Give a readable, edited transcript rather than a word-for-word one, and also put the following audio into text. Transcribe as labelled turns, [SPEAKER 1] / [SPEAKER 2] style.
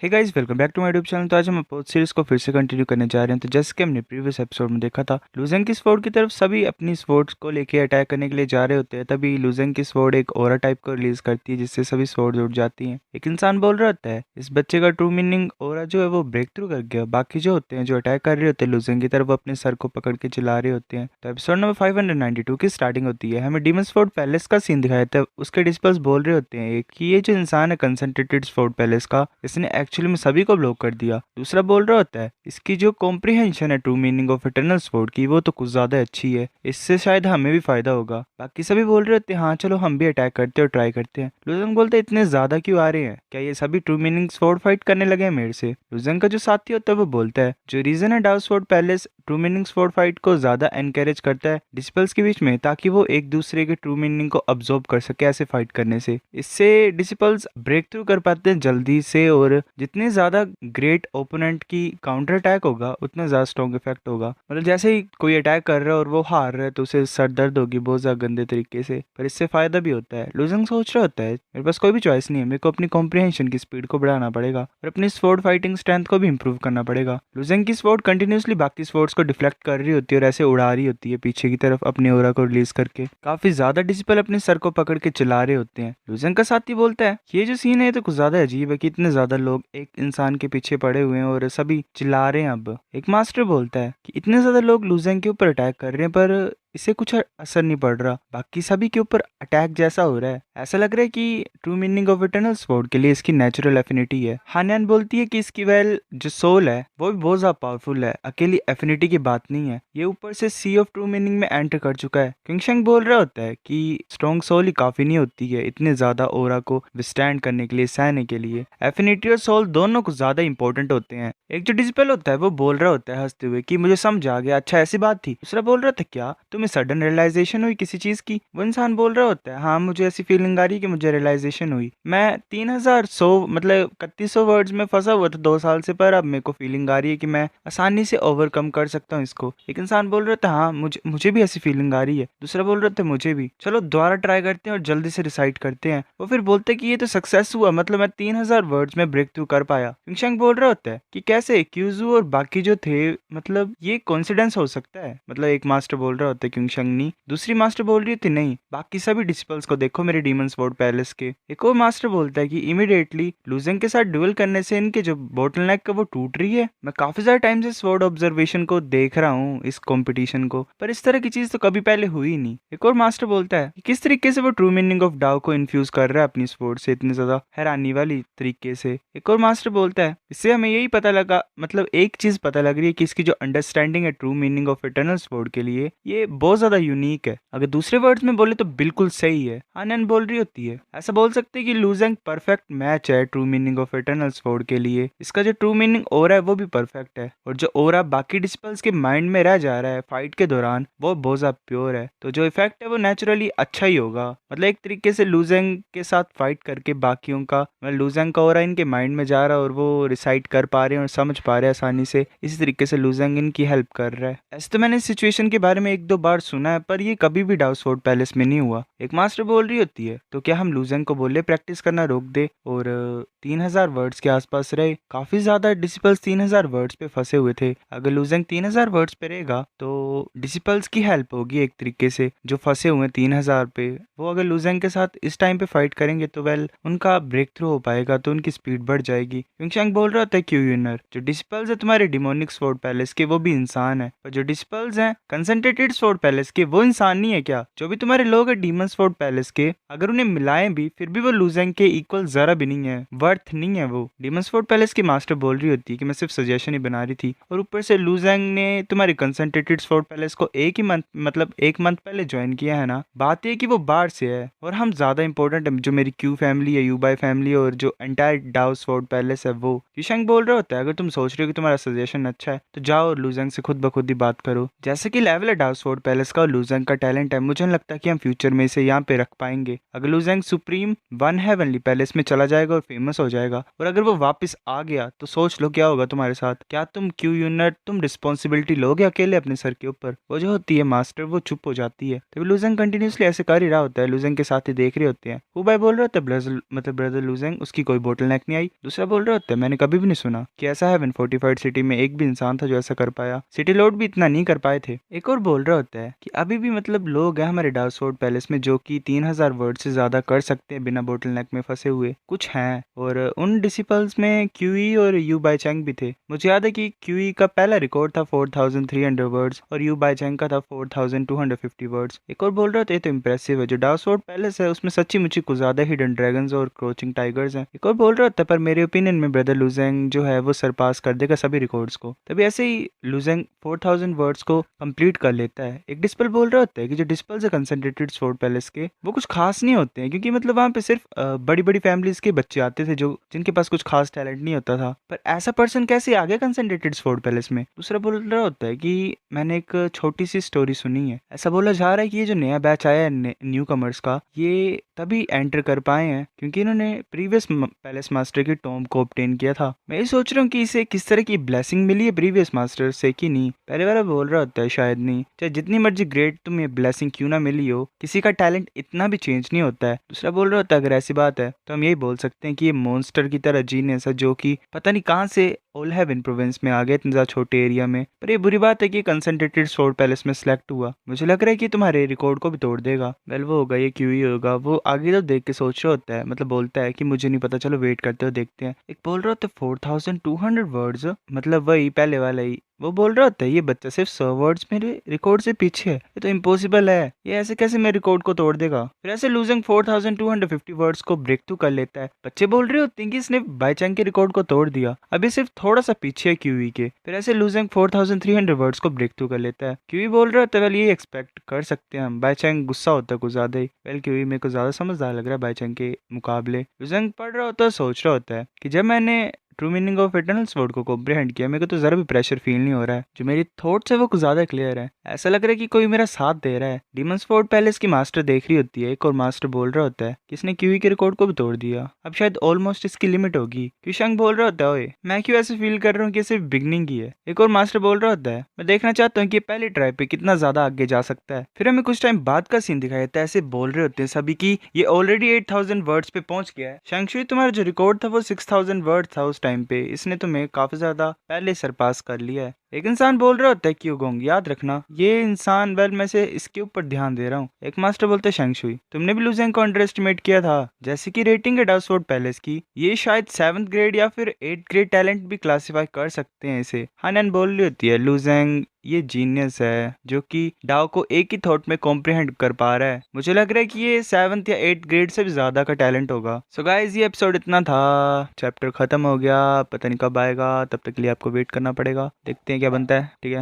[SPEAKER 1] Hey guys, welcome back to my YouTube channel. तो आज हम अपोज सीरीज को फिर से कंटिन्यू करने जा रहे हैं। तो जैसे कि हमने प्रीवियस एपिसोड में देखा था, लूजेंग की स्वॉर्ड की तरफ सभी अपनी स्वॉर्ड्स को लेके अटैक करने के लिए जा रहे होते हैं। तभी लूजेंग की स्वॉर्ड एक ऑरा टाइप को रिलीज करती है, जिससे सभी स्वॉर्ड्स उड़ जाती हैं। एक इंसान बोल रहा होता है इस बच्चे का ट्रू मीनिंग ऑरा जो है वो ब्रेक थ्रू कर गया। बाकी जो होते हैं जो अटैक कर रहे होते हैं लूजेंग की तरफ, वो अपने सर को पकड़ के चिल्ला रहे होते हैं। तो एपिसोड नंबर 592 की स्टार्टिंग होती है। हमें डीमन स्वॉर्ड पैलेस का सीन दिखाया था। उसके डिस्पल्स बोल रहे होते हैं कि ये जो इंसान है कंसंट्रेटेड स्वॉर्ड पैलेस का, इसने एक्चुअली में सभी को ब्लॉक कर दिया। दूसरा बोल रहा होता है इसकी जो कॉम्प्रिहेंशन है true meaning of eternal sword की, वो तो कुछ ज्यादा अच्छी है, इससे शायद हमें भी फायदा होगा। बाकी सभी बोल रहे होते हैं हाँ चलो हम भी अटैक करते हैं और ट्राई करते हैं। लुजंग बोलते हैं इतने ज्यादा क्यों आ रहे हैं, क्या ये सभी ट्रू मीनिंग स्वॉर्ड फाइट करने लगे हैं मेरे से। लुजंग का जो साथी होता है वो बोलता है जो रीजन है डाउ sword palace true meaning sword fight को ज्यादा एनकरेज करता है डिसिपल्स के बीच में, ताकि वो एक दूसरे के ट्रू मीनिंग को अब्जॉर्ब कर सके ऐसे फाइट करने से। इससे डिसिपल्स ब्रेक थ्रू कर पाते हैं जल्दी से, और जितने ज्यादा ग्रेट ओपोनेंट की काउंटर अटैक होगा उतना ज्यादा स्ट्रॉन्ग इफेक्ट होगा। मतलब जैसे ही कोई अटैक कर रहा है और वो हार रहा है तो उसे सर दर्द होगी बहुत ज्यादा गंदे तरीके से, पर इससे फायदा भी होता है। लूजंग सोच रहा होता है मेरे पास कोई भी चॉइस नहीं है, मेरे को अपनी कॉम्प्रिहेंशन की स्पीड को बढ़ाना पड़ेगा और अपनी स्वॉर्ड फाइटिंग स्ट्रेंथ को भी इंप्रूव करना पड़ेगा। लूजंग की स्वॉर्ड कंटिन्यूसली बाकी स्वॉर्ड्स को डिफ्लेक्ट कर रही होती है और ऐसे उड़ा रही होती है पीछे की तरफ अपने ओरा को रिलीज करके। काफी ज्यादा डिसिपल अपने सर को पकड़ के चिल्ला रहे होते हैं। लूजंग का साथी बोलता है ये जो सीन है तो कुछ ज्यादा अजीब है कि इतने ज्यादा लोग एक इंसान के पीछे पड़े हुए हैं और सभी चिल्ला रहे हैं। अब एक मास्टर बोलता है कि इतने ज्यादा लोग लूजेंग के ऊपर अटैक कर रहे हैं पर इसे कुछ असर नहीं पड़ रहा, बाकी सभी के ऊपर अटैक जैसा हो रहा है। ऐसा लग रहा है कि true meaning of eternal sword के लिए इसकी नेचुरल एफिनिटी है। हान्यान बोलती है कि इसकी जो सोल है वो भी बहुत ज्यादा पावरफुल है, अकेली एफिनिटी की बात नहीं है, ये ऊपर से सी ऑफ ट्रू मीनिंग में एंटर कर चुका है। किंगशंग बोल रहा होता है कि स्ट्रॉन्ग सोल ही काफी नहीं होती है इतने ज्यादा ओरा को विस्टैंड करने के लिए, सहने के लिए। एफिनिटी और सोल दोनों को ज्यादा इंपॉर्टेंट होते हैं। एक जो डिजिपल होता है वो बोल रहा होता है हंसते हुए कि मुझे समझ आ गया, अच्छा ऐसी बात थी। दूसरा बोल रहा था क्या तुम्हें सडन रियलाइजेशन हुई किसी चीज की। वो इंसान बोल रहा होता है हाँ मुझे ऐसी फीलिंग आ रही है कि मुझे रियलाइजेशन हुई। मैं 3100 मतलब 3100 वर्ड्स में फंसा हुआ था 2 साल से, पर अब मेरे को फीलिंग आ रही है कि मैं आसानी से ओवरकम कर सकता हूँ इसको। एक इंसान बोल रहा था हाँ मुझे भी ऐसी फीलिंग आ रही है। दूसरा बोल रहा था मुझे भी, चलो दोबारा ट्राई करते हैं और जल्दी से रिसाइट करते हैं। वो फिर बोलते कि ये तो सक्सेस हुआ, मतलब मैं 3000 वर्ड्स में ब्रेक थ्रू कर पाया। किंगशंग बोल रहा होता है कि कैसे क्यूजू और बाकी जो थे, मतलब ये कोइंसिडेंस हो सकता है। मतलब एक मास्टर बोल रहा होता है किंगशंग नहीं, दूसरी मास्टर बोल रही थी नहीं बाकी सभी डिसिपल्स को देखो मेरे डीमन स्वॉर्ड पैलेस के। एक और मास्टर बोलता है कि इमीडिएटली लूजेंग के साथ ड्यूल करने से इनके जो बोटलनेक का वो टूट रही है। मैं काफी ज्यादा टाइम से स्वॉर्ड ऑब्जर्वेशन को देख रहा हूँ इस कंपटीशन को, पर इस तरह की चीज तो कभी पहले हुई नहीं। एक और मास्टर बोलता है कि किस तरीके से वो ट्रू मीनिंग ऑफ डाउ को इन्फ्यूज कर रहा है अपनी स्वॉर्ड से इतने ज्यादा हैरानी वाली तरीके से। एक और मास्टर बोलता है इससे हमें यही पता लगा, मतलब एक चीज पता लग रही है कि इसकी जो अंडरस्टैंडिंग है true meaning of eternal sword के लिए ये बहुत ज्यादा यूनिक है। अगर दूसरे वर्ड्स में बोले तो बिल्कुल सही है। आनंद बोल रही होती है ऐसा बोल सकते हैं कि लूजेंग परफेक्ट मैच है true meaning of eternal sword के लिए। इसका जो ट्रू मीनिंग ओरा है वो भी परफेक्ट है, और जो ओरा बाकी डिसिपल्स के माइंड में रह जा रहा है फाइट के दौरान वो बहुत ज्यादा प्योर है। तो जो इफेक्ट है वो नेचुरली अच्छा ही होगा। मतलब एक तरीके से लूजेंग के साथ फाइट करके बाकियों का, मतलब लूजेंग का ओरा इनके माइंड में जा रहा है और वो रिसाइट कर पा रहे हैं और समझ पा रहे हैं आसानी से। इसी तरीके से लूजेंग इनकी हेल्प कर रहा है। ऐसे तो मैंने इस सिचुएशन के बारे में 1-2 बार सुना है, पर ये कभी भी डाउ स्वॉर्ड पैलेस में नहीं हुआ। एक मास्टर बोल रही होती है तो क्या हम लूजेंग को बोले प्रैक्टिस करना रोक दे और 3000 वर्ड्स के आसपास रहे। काफी ज्यादा डिसिपल्स 3000 वर्ड्स पे फंसे हुए थे। अगर लूजेंग 3000 वर्ड्स पे रहेगा तो डिसिपल्स की हेल्प होगी एक तरीके से, जो फंसे हुए 3000 पे। वो अगर लूजेंग के साथ इस टाइम पे फाइट करेंगे तो वेल उनका ब्रेक थ्रू हो पाएगा, तो उनकी स्पीड बढ़ जाएगी। विंगशैंग बोल रहा था क्यू यूनर जो डिसिपल्स है तुम्हारे डिमोनिक स्वॉर्ड पैलेस के वो भी इंसान है, पर जो डिसिपल्स हैं कंसंट्रेटेड स्वॉर्ड पैलेस के वो इंसान नहीं है क्या। जो भी तुम्हारे लोग हैं डीमन स्वॉर्ड पैलेस के, अगर उन्हें मिलाएं भी फिर भी वो लूजेंग के इक्वल जरा भी नहीं है, वर्थ नहीं है वो। डीमन स्वॉर्ड पैलेस की मास्टर बोल रही होती है कि मैं सिर्फ सजेशन ही बना रही थी, और ऊपर से लूजेंग ने तुम्हारे कंसंट्रेटेड स्वॉर्ड पैलेस को एक ही मंथ मतलब 1 मंथ पहले ज्वाइन किया है ना। बात यह कि वो बाहर से है और हम ज्यादा इंपॉर्टेंट है, जो मेरी क्यू फैमिली है, यूबाई फैमिली और जो एंटायर डाउ स्वॉर्ड पैलेस है वो। युशंग बोल रहा होता है अगर तुम सोच रहे हो कि तुम्हारा सजेशन अच्छा है तो जाओ और लूजेंग से खुद ब खुद ही बात करो। जैसे कि लेवल है डाउ स्वॉर्ड पैलेस का और लुजेंग का टैलेंट है, मुझे नहीं लगता कि हम फ्यूचर में इसे यहाँ पे रख पाएंगे। अगर लुजेंग सुप्रीम वन हेवनली पैलेस में चला जाएगा और फेमस हो जाएगा, और अगर वो वापस आ गया तो सोच लो क्या होगा तुम्हारे साथ। क्या तुम क्यू यूनिट तुम रिस्पॉन्सिबिलिटी लोगे अकेले अपने सर के ऊपर? वो जो होती है मास्टर, वो चुप हो जाती है। तभी लुजेंग कंटिन्यूसली ऐसे कर ही रहा होता है, लुजेंग के साथ ही देख रहे होते हैं। वो भाई बोल रहे होते हैं ब्रदर लुजेंग, उसकी कोई बोटल नेक नहीं आई। दूसरा बोल रहे होते हैं मैंने कभी भी नहीं सुना कि ऐसा हेवन फोर्टिफाइड सिटी में एक भी इंसान था जो ऐसा कर पाया, सिटी लॉर्ड भी इतना नहीं कर पाए थे। एक और बोल रहा होता है कि अभी भी लोग हैं हमारे डार्कसोर्ड पैलेस में जो कि 3000 वर्ड से ज्यादा कर सकते हैं बिना बोटल नेक में फंसे हुए, कुछ हैं। और उन डिसिपल्स में क्यूई और यू बाई चैंग भी थे। मुझे याद है कि क्यूई का पहला रिकॉर्ड था 4300 वर्ड्स और यू बाई चैंग का था 4250 वर्ड्स। एक और बोल रहे थे तो इम्प्रेसिव है, जो डार्कसोर्ड पैलेस है उसमें सच्ची मुच्ची कुछ ज्यादा हिडन ड्रैगन्स और क्रोचिंग टाइगर्स हैं। एक और बोल रहा होता है पर मेरे ओपिनियन में ब्रदर लुजेंग जो है वो सरपास कर देगा सभी रिकॉर्ड्स को। तभी ऐसे ही लुजेंग 4000 वर्ड्स को कंप्लीट कर लेता है। एक डिस्पल बोल रहा होता है कि जो डिस्पल्स है कंसंट्रेटेड स्वॉर्ड पैलेस के, वो कुछ खास नहीं होते हैं, क्योंकि वहाँ पे सिर्फ बड़ी बड़ी फैमिलीज के बच्चे आते थे जो जिनके पास कुछ खास टैलेंट नहीं होता था। पर ऐसा पर्सन कैसे आ गया कंसंट्रेटेड स्वॉर्ड पैलेस में? दूसरा बोल रहा होता है कि मैंने एक छोटी सी स्टोरी सुनी है, ऐसा बोला जा रहा है कि ये जो नया बैच आया है न्यू कमर्स का, ये तभी एंटर कर पाए हैं क्योंकि इन्होंने प्रीवियस पैलेस मास्टर की टॉम को ऑब्टेन किया था। मैं ये सोच रहा हूँ कि इसे किस तरह की ब्लेसिंग मिली है प्रीवियस मास्टर से कि नहीं। पहले वाला बोल रहा होता है शायद नहीं, चाहे जितनी मर्जी ग्रेट तुम्हें ब्लेसिंग क्यों ना मिली हो, किसी का टैलेंट इतना भी चेंज नहीं होता है। दूसरा बोल रहा होता है अगर ऐसी बात है तो हम यही बोल सकते हैं कि ये मॉन्स्टर की तरह जीनियस है जो कि पता नहीं कहाँ से ओल हेवन प्रोविंस में आ गया इतने ज्यादा छोटे एरिया में। पर ये बुरी बात है कि कंसंट्रेटेड स्वॉर्ड पैलेस में सिलेक्ट हुआ। मुझे लग रहा है कि तुम्हारे रिकॉर्ड को भी तोड़ देगा। वेल वो होगा ये क्यों ही होगा, वो आगे तो देख के सोच रहा होता है, बोलता है कि मुझे नहीं पता, चलो वेट करते हो देखते हैं। एक बोल रहा होता है 4200 वर्ड्स, वही पहले वाला ही। वो बोल रहा होता है ये बच्चा सिर्फ 100 वर्ड्स मेरे रिकॉर्ड से पीछे है, ये तो इम्पॉसिबल है, ये ऐसे कैसे मेरे रिकॉर्ड को तोड़ देगा। फिर ऐसे लूजिंग 4250 वर्ड्स को ब्रेक थ्रू कर लेता है। बच्चे बोल रहे होते हैं कि इसने बाईचैंग के रिकॉर्ड को तोड़ दिया, अभी सिर्फ थोड़ा सा पीछे है क्यूई के। फिर ऐसे लूजिंग 4300 वर्ड्स को ब्रेक थ्रू कर लेता है। क्यूई बोल रहा होता है वेल ये एक्सपेक्ट कर सकते हैं हम, बाईचैंग गुस्सा होता है कुछ ज्यादा ही। वेल क्यूई मेरे को ज्यादा समझदार लग रहा है बाईचैंग के मुकाबले। लूजिंग पढ़ रहा होता है, सोच रहा होता है कि जब मैंने true meaning of eternal sword को कॉम्प्रिहेंड किया, मेरे को तो जरा भी प्रेशर फील नहीं हो रहा है, जो मेरी थॉट्स है वो कुछ ज्यादा क्लियर है। ऐसा लग रहा है कि कोई मेरा साथ दे रहा है। डीमन स्वॉर्ड पैलेस की मास्टर देख रही होती है, एक और मास्टर बोल रहा होता है कि इसने क्यूई के रिकॉर्ड को भी तोड़ दिया, अब शायद ऑलमोस्ट इसकी लिमिट होगी। क्यूशंग बोल रहा होता है ओए मैं क्यों ऐसे फील कर रहा हूँ कि सिर्फ बिगनिंग ही है। एक और मास्टर बोल रहा होता है मैं देखना चाहता हूँ कि पहले ट्राई पे कितना ज्यादा आगे जा सकता है। फिर हमें कुछ टाइम बाद का सीन दिखाया जाता है, ऐसे बोल रहे होते हैं सभी की ये ऑलरेडी 8000 वर्ड्स पे पहुंच गया है। शंगशुई तुम्हारा जो रिकॉर्ड था वो 6000 वर्ड था उस टाइम पे, इसने तुम्हें काफी ज्यादा पहले सरपास कर लिया है। एक इंसान बोल रहा होता है क्यूगोंग याद रखना ये इंसान, वेल मैं से इसके ऊपर ध्यान दे रहा हूँ। एक मास्टर बोलता है शंगशुई तुमने भी लुजेंग को अंडर एस्टिमेट किया था, जैसे कि रेटिंग है डार्कसोर्ड पैलेस की, ये शायद 7th ग्रेड या फिर 8th ग्रेड टैलेंट भी क्लासिफाई कर सकते हैं इसे। हानन बोल रही होती है लुजेंग ये जीनियस है जो कि डाओ को एक ही थॉट में कॉम्प्रिहेंड कर पा रहा है, मुझे लग रहा है कि ये 7th या 8th ग्रेड से भी ज्यादा का टैलेंट होगा। सो गाइस ये एपिसोड इतना था, चैप्टर खत्म हो गया, पता नहीं कब आएगा, तब तक के लिए आपको वेट करना पड़ेगा, देखते हैं क्या बनता है। ठीक है।